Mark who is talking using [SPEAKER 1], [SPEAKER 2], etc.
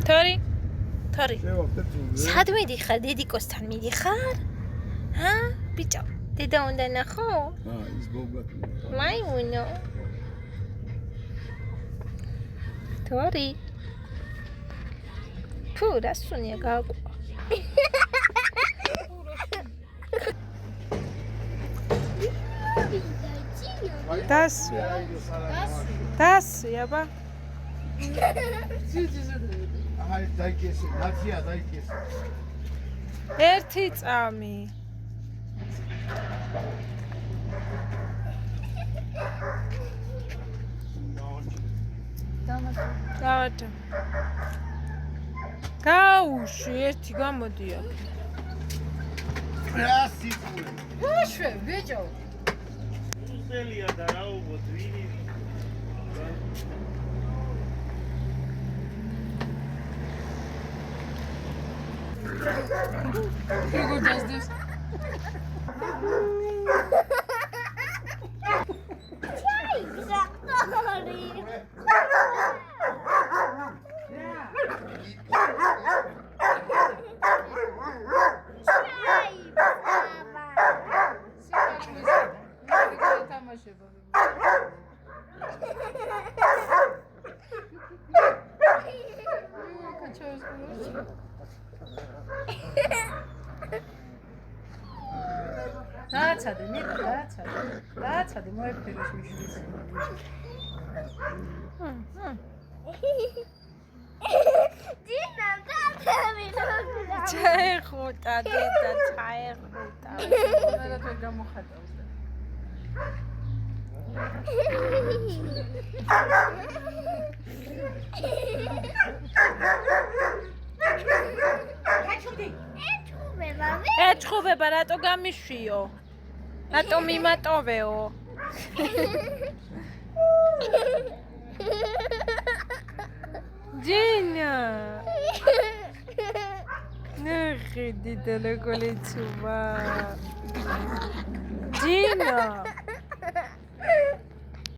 [SPEAKER 1] თორი სად მიდიხარ დედიკოსთან მიდიხარ ბიჭო დედა უნდა ნახო
[SPEAKER 2] ის ბობათ
[SPEAKER 1] მაიმუნო თორი თუ რასუნია გააკვა დასვი აბა ერთი წამი დავაჭა გაუში ერთი გამოდი აქ
[SPEAKER 3] შვე ბიჭო
[SPEAKER 4] Ელია და რა უბრალოდ ვინი
[SPEAKER 3] როგორ დაძდეს დააცადე ნიკა დააცადე მოეფეროს მიშვის
[SPEAKER 5] დინა დაწერილი
[SPEAKER 1] ჩაეხუტა დედა ჩაეხუტა
[SPEAKER 3] რა თქმა გამოხატავს და
[SPEAKER 1] ეჩხუბება რატო გამიშვიო რატო მიმატოვეო ჯინა ნახე დიდა როგორ ეცუმა ჯინა